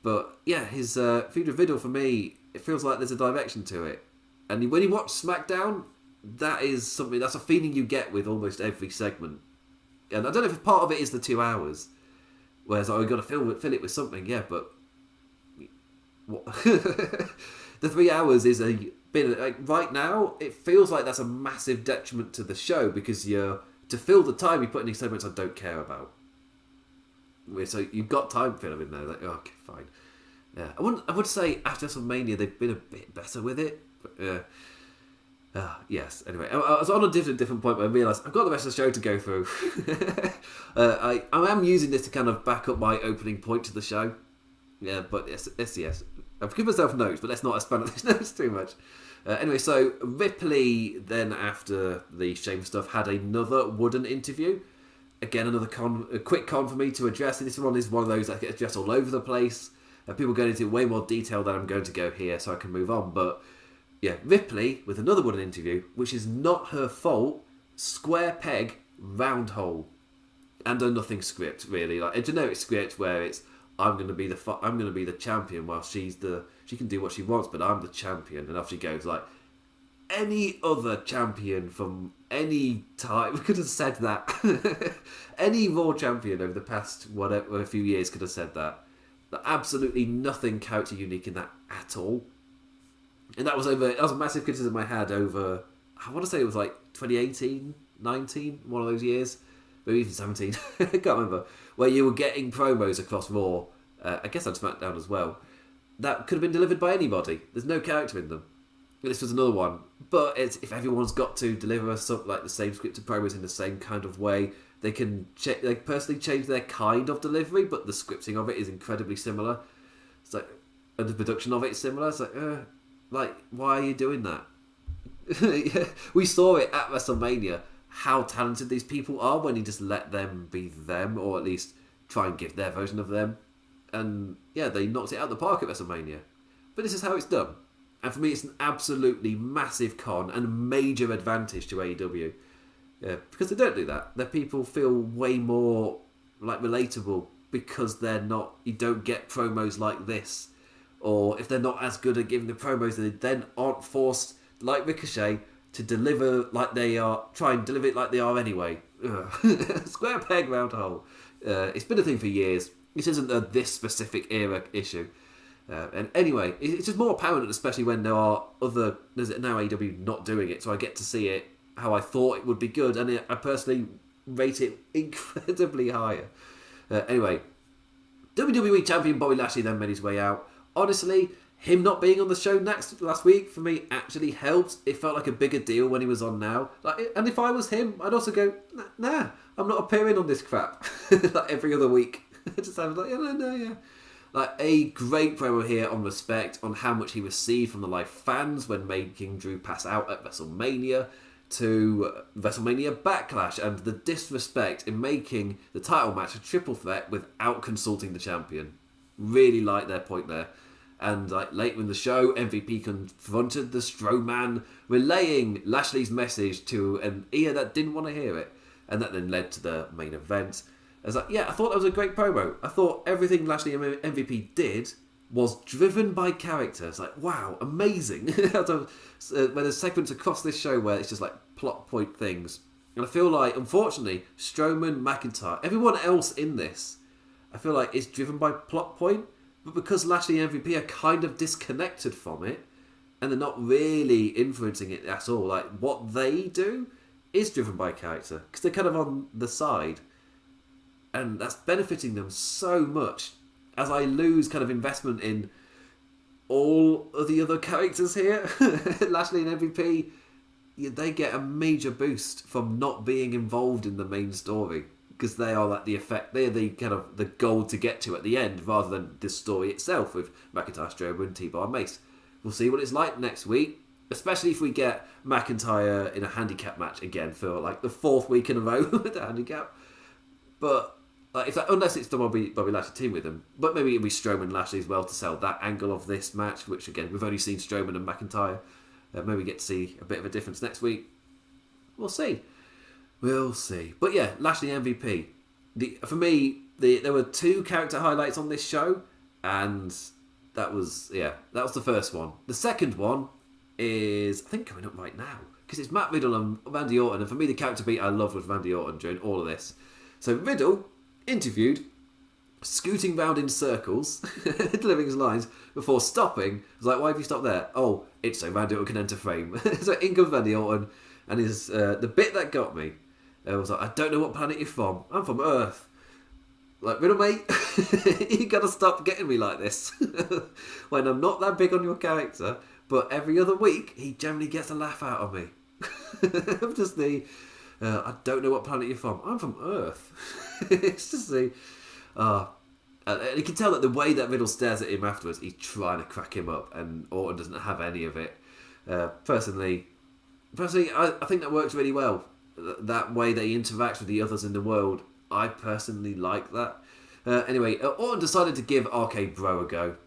But yeah, his feud with Riddle, for me, it feels like there's a direction to it. And when you watch SmackDown, that's a feeling you get with almost every segment. And I don't know if part of it is the 2 hours, whereas we've got to fill it with something, but what? The 3 hours is right now, it feels like that's a massive detriment to the show, because to fill the time you put in these segments I don't care about. So you've got time filler in there. Like, okay, fine. Yeah, I would say after WrestleMania they've been a bit better with it. But, Yes, anyway, I was on a different point, but I realised I've got the rest of the show to go through. I am using this to kind of back up my opening point to the show. Yeah, but yes. I've given myself notes, but let's not expand on these notes too much. Anyway, so Ripley, then after the Shame stuff, had another wooden interview. Again, another a quick con for me to address. This one is one of those that get addressed all over the place. People go into way more detail than I'm going to go here, so I can move on. But yeah, Ripley with another wooden interview, which is not her fault. Square peg, round hole, and a nothing script really, like a generic script where it's I'm going to be the champion while she can do what she wants, but I'm the champion. And off she goes. Like any other champion from any time could have said that. Any Raw champion over the past a few years could have said that. Absolutely nothing character unique in that at all. And that was a massive criticism I had over, I want to say it was like 2018, 19, one of those years, maybe even 17, I can't remember, where you were getting promos across Raw, I guess on SmackDown as well, that could have been delivered by anybody. There's no character in them. This was another one. But if everyone's got to deliver something like the same scripted promos in the same kind of way, they can personally change their kind of delivery, but the scripting of it is incredibly similar. It's like, and the production of it is similar. It's like, why are you doing that? We saw it at WrestleMania, how talented these people are when you just let them be them, or at least try and give their version of them. And yeah, they knocked it out of the park at WrestleMania. But this is how it's done. And for me, it's an absolutely massive con and major advantage to AEW. Because they don't do that. Their people feel way more like relatable because you don't get promos like this. Or if they're not as good at giving the promos, they then aren't forced, like Ricochet, to deliver like they are, try and deliver it like they are anyway. Square peg, round hole. It's been a thing for years. This isn't a this specific era issue. And anyway, it's just more apparent, especially when there's now AEW not doing it, so I get to see it how I thought it would be good, and I personally rate it incredibly higher. Anyway, WWE Champion Bobby Lashley then made his way out. Honestly, him not being on the show last week for me actually helped. It felt like a bigger deal when he was on now. And if I was him, I'd also go, nah, I'm not appearing on this crap like every other week. Just I was like, yeah. Like a great promo here on respect on how much he received from the live fans when making Drew pass out at WrestleMania, to WrestleMania Backlash, and the disrespect in making the title match a triple threat without consulting the champion. Really like their point there. And like later in the show, MVP confronted the Strowman, relaying Lashley's message to an ear that didn't want to hear it, and that then led to the main event. I was like, yeah, I thought that was a great promo. I thought everything Lashley and MVP did was driven by character. It's like, wow, amazing. When there's segments across this show where it's just like plot point things. And I feel like, unfortunately, Strowman, McIntyre, everyone else in this, I feel like it's driven by plot point. But because Lashley and MVP are kind of disconnected from it, and they're not really influencing it at all, like what they do is driven by character. Because they're kind of on the side. And that's benefiting them so much. As I lose kind of investment in all of the other characters here, Lashley and MVP, they get a major boost from not being involved in the main story, because they are like the effect. They're the kind of the goal to get to at the end, rather than the story itself with McIntyre, Strowman, T-Bar, and Mace. We'll see what it's like next week, especially if we get McIntyre in a handicap match again for like the 4th week in a row with the handicap. But unless it's the Bobby Lashley team with him, but maybe it'll be Strowman and Lashley as well to sell that angle of this match, which again we've only seen Strowman and McIntyre. Maybe we get to see a bit of a difference next week. We'll see. But yeah, Lashley MVP. For me, there were 2 character highlights on this show, and that was the first one. The second one is, I think, coming up right now, because it's Matt Riddle and Randy Orton, and for me the character beat I loved was Randy Orton during all of this. So Riddle interviewed, scooting round in circles, delivering his lines before stopping. I was like, why have you stopped there? Oh, it's so Randy Orton can enter frame. So in comes Randy Orton, and his the bit that got me was like, I don't know what planet you're from. I'm from Earth. Like, Riddle, mate, you gotta stop getting me like this. When I'm not that big on your character, But every other week, he generally gets a laugh out of me. I'm just I don't know what planet you're from. I'm from Earth. It's just and you can tell that the way that Riddle stares at him afterwards, he's trying to crack him up, and Orton doesn't have any of it. Personally, I think that works really well. That way that he interacts with the others in the world, I personally like that. Anyway, Orton decided to give RK Bro a go.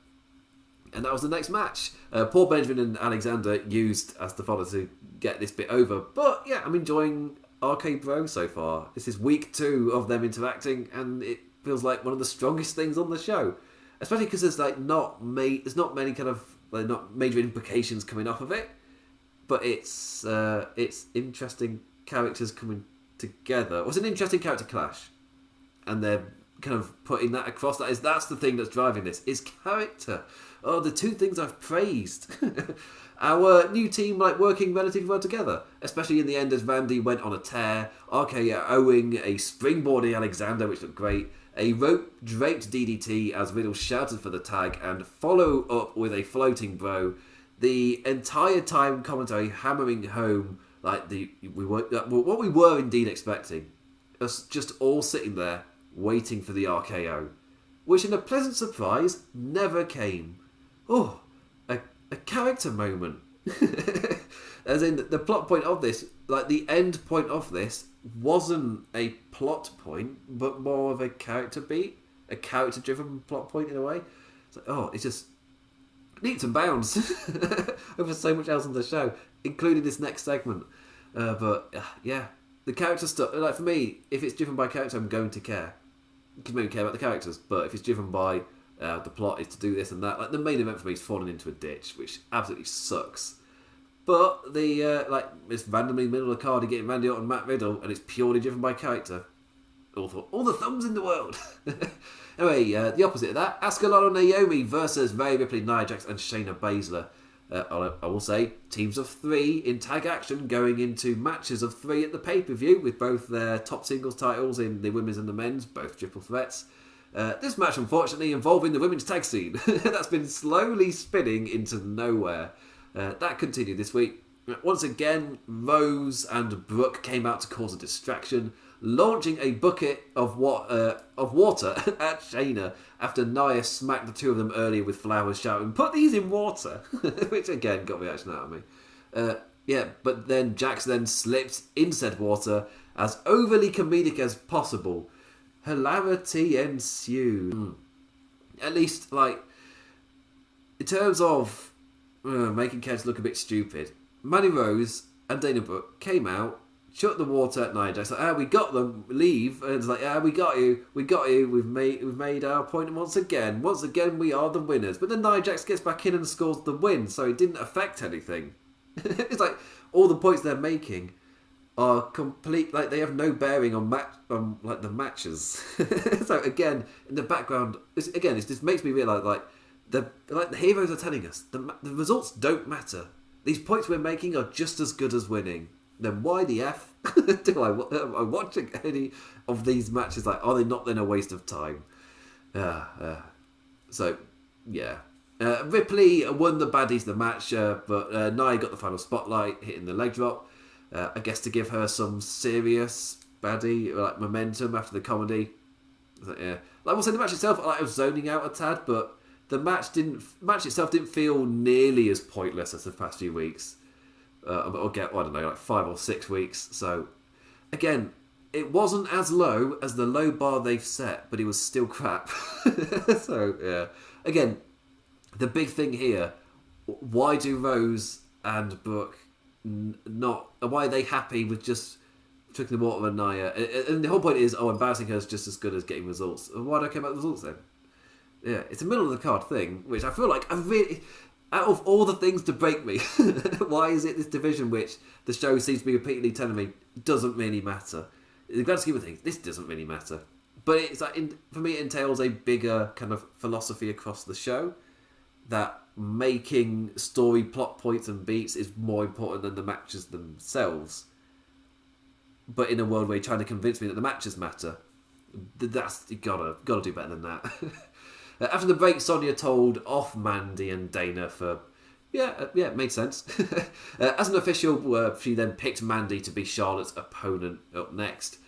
And that was the next match. Paul Benjamin and Alexander used as the fodder to get this bit over. But yeah, I'm enjoying RK Bro so far. This is week 2 of them interacting, and it feels like one of the strongest things on the show. Especially because there's not many kind of not major implications coming off of it. But it's interesting characters coming together. It was an interesting character clash, and they're kind of putting that across. That's the thing that's driving this, is character. Oh, the 2 things I've praised. Our new team working relatively well together, especially in the end as Randy went on a tear. RK owing a springboarding Alexander, which looked great. A rope draped DDT as Riddle shouted for the tag, and follow up with a floating bro. The entire time commentary hammering home what we were indeed expecting. Us just all sitting there waiting for the RKO, which in a pleasant surprise never came. Oh, a character moment. As in, the plot point of this, the end point of this, wasn't a plot point, but more of a character beat, a character-driven plot point in a way. It's just leaps and bounds over so much else on the show, including this next segment. Yeah, the character stuff. For me, if it's driven by character, I'm going to care. Because maybe care about the characters, but if it's driven by the plot is to do this and that, the main event for me is falling into a ditch, which absolutely sucks. But it's randomly middle of the card, getting Randy Orton and Matt Riddle, and it's purely driven by character. All the thumbs in the world. Anyway, the opposite of that, Asuka Lano Naomi versus Rhea Ripley, Nia Jax, and Shayna Baszler. I will say, teams of 3 in tag action going into matches of 3 at the pay-per-view with both their top singles titles in the women's and the men's, both triple threats. This match, unfortunately, involving the women's tag scene that's been slowly spinning into nowhere. That continued this week. Once again, Rose and Brooke came out to cause a distraction, launching a bucket of water at Shayna after Nia smacked the 2 of them earlier with flowers, shouting, "Put these in water!" Which again got a reaction out of me. But then Jax then slipped in said water, as overly comedic as possible. Hilarity ensued. At least, in terms of making characters look a bit stupid, Mandy Rose and Dana Brooke came out, shut the water at Nia Jax, we got them, leave, and it's we got you, we've made our point once again we are the winners. But then Nia Jax gets back in and scores the win, so it didn't affect anything. It's all the points they're making are complete, they have no bearing on the matches. So again, in the background, it just makes me realise the heroes are telling us the results don't matter. These points we're making are just as good as winning. Then why the F do I watching any of these matches? Are they not then a waste of time? So, yeah. Ripley won the baddies the match, but Nia got the final spotlight, hitting the leg drop. I guess to give her some serious baddie momentum after the comedy. Yeah. We'll say the match itself, I was zoning out a tad, but the match itself didn't feel nearly as pointless as the past few weeks. Or get, I don't know, 5 or 6 weeks. So, again, it wasn't as low as the low bar they've set, but it was still crap. So, yeah. Again, the big thing here, why do Rose and Brooke why are they happy with just tricking the water with Nia? And the whole point is, embarrassing her is just as good as getting results. Why do I care about the results then? Yeah, it's a middle of the card thing, which I feel like out of all the things to break me, why is it this division which the show seems to be repeatedly telling me doesn't really matter? In the grand scheme of things, this doesn't really matter. But it's for me, it entails a bigger kind of philosophy across the show, that making story plot points and beats is more important than the matches themselves. But in a world where you're trying to convince me that the matches matter, you gotta do better than that. After the break, Sonya told off Mandy and Dana for Yeah, it makes sense. As an official, she then picked Mandy to be Charlotte's opponent up next.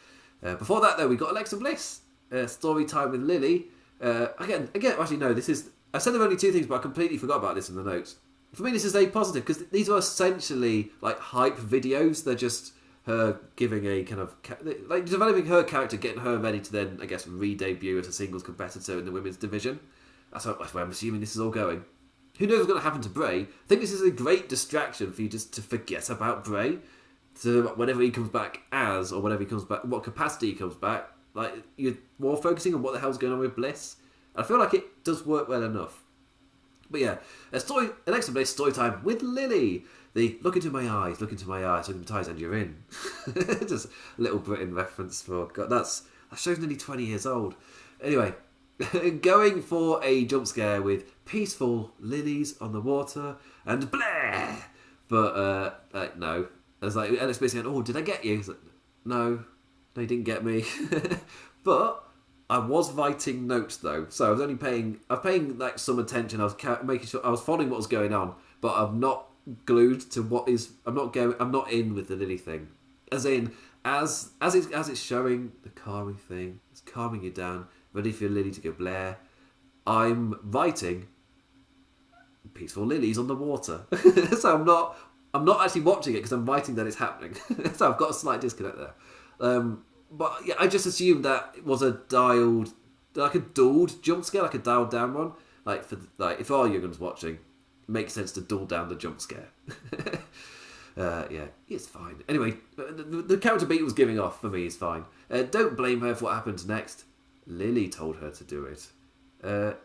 Before that, though, we got Alexa Bliss. Story time with Lily. Again, actually, no, this is... I said there were only two things, but I completely forgot about this in the notes. For me, this is a positive, because these are essentially, like, hype videos. They're just her giving a kind of... like, developing her character, getting her ready to then, I guess, re-debut as a singles competitor in the women's division. That's where I'm assuming this is all going. Who knows what's going to happen to Bray? I think this is a great distraction for you just to forget about Bray. So whenever he comes back as, or whenever he comes back, what capacity he comes back, like, you're more focusing on what the hell's going on with Bliss. I feel like it does work well enough. But yeah, Alexa Bliss story time with Lily. The look into my eyes, look into my eyes, and you're in. Just a little Britain reference for God. That show's nearly 20 years old. Anyway, going for a jump scare with peaceful lilies on the water and blah. But no, I was like, Alex Bliss going, "Oh, did I get you?" He's like, no, you didn't get me. But I was writing notes though, so I was paying like some attention. I was making sure I was following what was going on, but I'm not glued to what is. I'm not in with the Lily thing. As in, as it's showing the calming thing, it's calming you down, ready for your Lily to go Blair. I'm writing peaceful lilies on the water, so I'm not actually watching it because I'm writing that it's happening. So I've got a slight disconnect there. But yeah, I just assumed that it was a dulled jump scare, like a dialed down one. Like if all you're watching, it makes sense to dull down the jump scare. Yeah, it's fine. Anyway, the counter beat was giving off for me is fine. Don't blame her for what happens next. Lily told her to do it.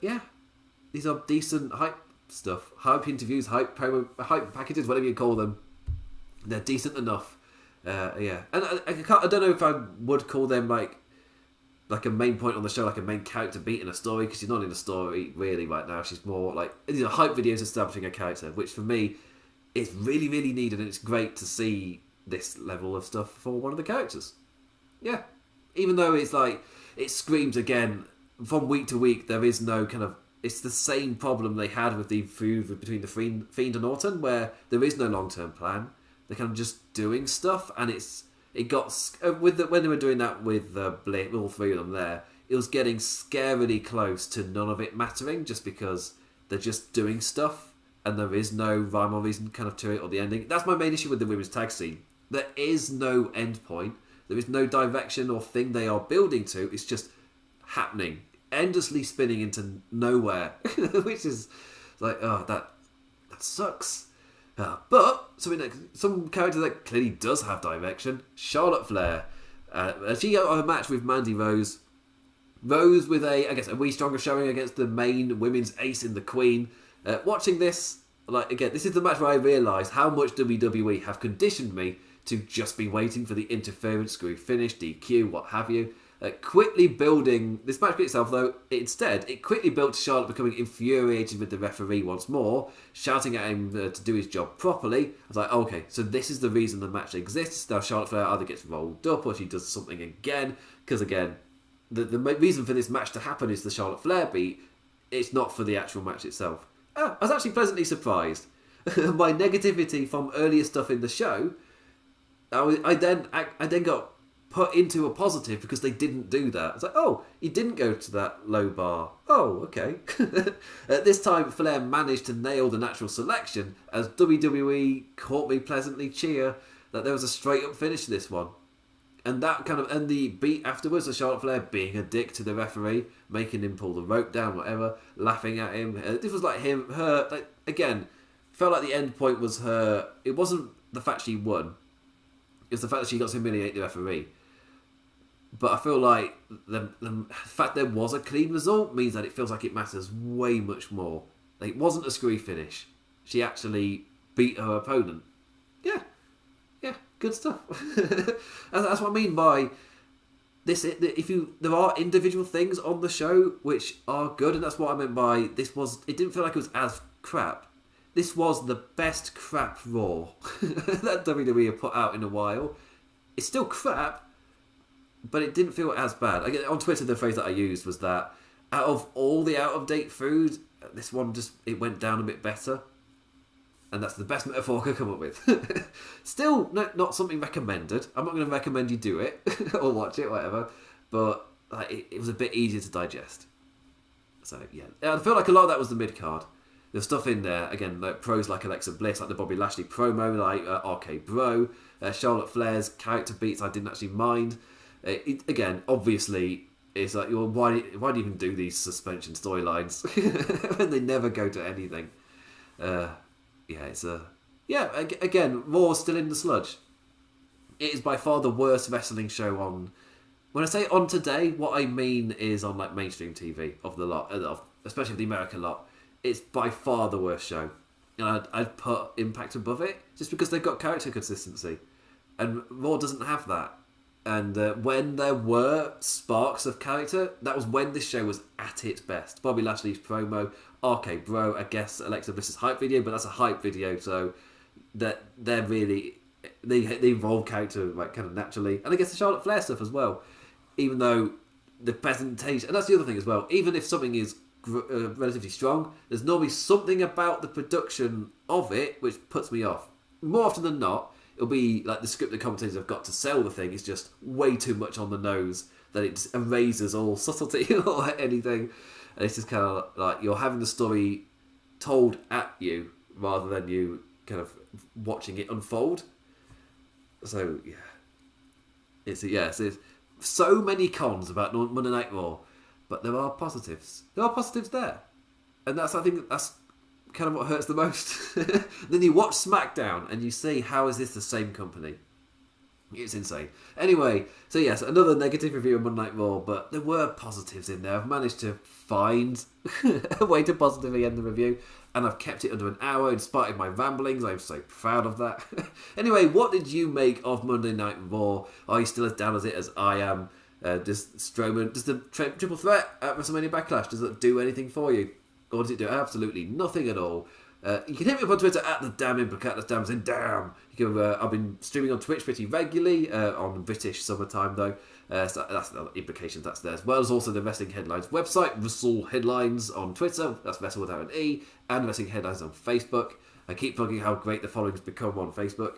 Yeah, these are decent hype stuff. Hype interviews, hype promo, hype packages, whatever you call them. They're decent enough. Yeah, and I don't know if I would call them like a main point on the show, like a main character beat in a story, because she's not in a story really right now. She's more like these are hype videos establishing a character, which for me is really, really needed, and it's great to see this level of stuff for one of the characters. Yeah, even though it's like it screams again from week to week. There is no kind of. It's the same problem they had with the feud between the Fiend and Orton, where there is no long-term plan. They're kind of just doing stuff, and it got when they were doing that with Bliss, all three of them there. It was getting scarily close to none of it mattering, just because they're just doing stuff, and there is no rhyme or reason kind of to it or the ending. That's my main issue with the women's tag scene. There is no end point. There is no direction or thing they are building to. It's just happening, endlessly spinning into nowhere, which is like, oh, that sucks. But some character that clearly does have direction, Charlotte Flair. She got a match with Mandy Rose. Rose with a wee stronger showing against the main women's ace in the Queen. Watching this, this is the match where I realised how much WWE have conditioned me to just be waiting for the interference, screw finish, DQ, what have you. Quickly building this match itself, though, it quickly built to Charlotte becoming infuriated with the referee once more, shouting at him to do his job properly. I was like, okay, so this is the reason the match exists. Now Charlotte Flair either gets rolled up or she does something again, because again, the reason for this match to happen is the Charlotte Flair beat. It's not for the actual match itself. I was actually pleasantly surprised. My negativity from earlier stuff in the show, I then got put into a positive because they didn't do that. It's like, oh, he didn't go to that low bar. Oh, okay. This time, Flair managed to nail the natural selection as WWE caught me pleasantly cheer that there was a straight up finish to this one. And and the beat afterwards of Charlotte Flair being a dick to the referee, making him pull the rope down, whatever, laughing at him. This was like her, again, felt like the end point was her. It wasn't the fact she won. It was the fact that she got to humiliate the referee. But I feel like the fact there was a clean result means that it feels like it matters way much more. Like, it wasn't a screwy finish. She actually beat her opponent. Yeah, good stuff. That's what I mean by this. There are individual things on the show which are good, and that's what I meant by this was. It didn't feel like it was as crap. This was the best crap Raw that WWE have put out in a while. It's still crap, but it didn't feel as bad. On Twitter, the phrase that I used was that out of all the out-of-date food, this one it went down a bit better. And that's the best metaphor I could come up with. Still, not something recommended. I'm not going to recommend you do it or watch it, whatever. But like, it was a bit easier to digest. So, yeah. I feel like a lot of that was the mid-card. There's stuff in there, again, like pros like Alexa Bliss, like the Bobby Lashley promo, like RK Bro, Charlotte Flair's character beats I didn't actually mind. Again, obviously, it's like, well, why do you even do these suspension storylines when they never go to anything? Again, Raw's still in the sludge. It is by far the worst wrestling show on. When I say on today, what I mean is on like mainstream TV of the lot, especially of the American lot. It's by far the worst show. And I'd put Impact above it just because they've got character consistency. And Raw doesn't have that. And when there were sparks of character, that was when this show was at its best. Bobby Lashley's promo, RK Bro, I guess Alexa Bliss's hype video, but that's a hype video, so that they're really they evolve character like kind of naturally. And I guess the Charlotte Flair stuff as well. Even though the presentation, and that's the other thing as well, even if something is relatively strong, there's normally something about the production of it which puts me off. More often than not, it'll be like the script the commentators have got to sell the thing is just way too much on the nose that it just erases all subtlety or anything. And it's just kind of like you're having the story told at you rather than you kind of watching it unfold. So yeah, it's so many cons about Monday Night Raw, but there are positives. There are positives there, and I think that's kind of what hurts the most. Then you watch SmackDown and you see, how is this the same company? It's insane. Anyway, so yes, another negative review of Monday Night Raw, but there were positives in there. I've managed to find a way to positively end the review, and I've kept it under an hour in spite of my ramblings. I'm so proud of that. Anyway, what did you make of Monday Night Raw? Are you still as down as it as I am? Does Strowman, does the triple threat at WrestleMania Backlash, does it do anything for you? Or does it do absolutely nothing at all? You can hit me up on Twitter at the damn implicat, that's damn saying damn. You can, I've been streaming on Twitch pretty regularly, on British summertime though. So that's the implications that's there, as well as also the Wrestling Headlines website, Wrestle Headlines on Twitter, that's Wrestle without an E, and Wrestling Headlines on Facebook. I keep plugging how great the following's become on Facebook.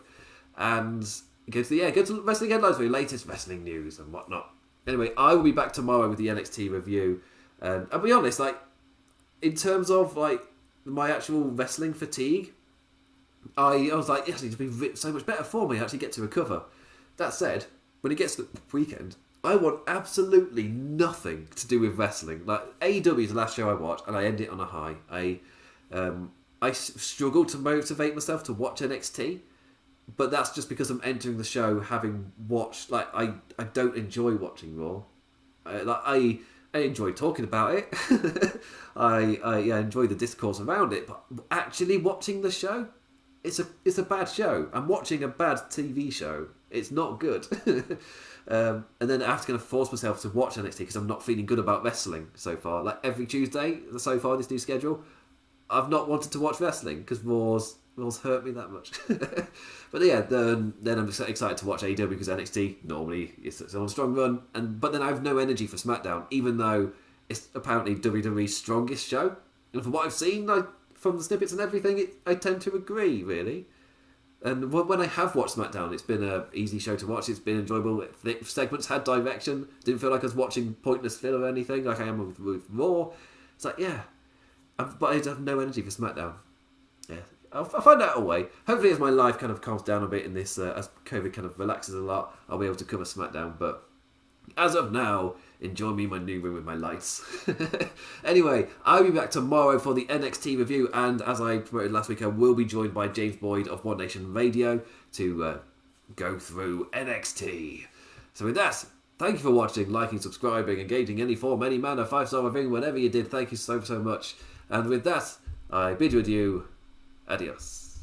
And go to Wrestling Headlines for your latest wrestling news and whatnot. Anyway, I will be back tomorrow with the NXT review. And I'll be honest, like, in terms of like my actual wrestling fatigue, I was like, yes, it's been so much better for me. I actually get to recover. That said, when it gets to the weekend, I want absolutely nothing to do with wrestling. Like, AEW is the last show I watched, and I end it on a high. I struggle to motivate myself to watch NXT, but that's just because I'm entering the show having watched. Like, I don't enjoy watching Raw. I enjoy talking about it. I enjoy the discourse around it, but actually watching the show, it's a bad show. I'm watching a bad TV show. It's not good. And then I have to kind of force myself to watch NXT because I'm not feeling good about wrestling so far. Like every Tuesday so far, this new schedule, I've not wanted to watch wrestling because Raw's hurt me that much. But yeah, then I'm excited to watch AEW because NXT normally it's on a strong run, but then I have no energy for SmackDown, even though it's apparently WWE's strongest show. And from what I've seen, from the snippets and everything, I tend to agree, really. And when I have watched SmackDown, it's been an easy show to watch. It's been enjoyable. The segments had direction. Didn't feel like I was watching pointless filler or anything, like I am with Raw. It's like, yeah. But I have no energy for SmackDown. Yeah. I'll find out a way. Hopefully, as my life kind of calms down a bit in this, as COVID kind of relaxes a lot, I'll be able to cover SmackDown. But as of now, enjoy me in my new room with my lights. Anyway, I'll be back tomorrow for the NXT review, and as I promoted last week, I will be joined by James Boyd of One Nation Radio to go through NXT. So with that, thank you for watching, liking, subscribing, engaging any form, any manner, 5-star review, whatever you did. Thank you so much. And with that, I bid you adieu. Adios.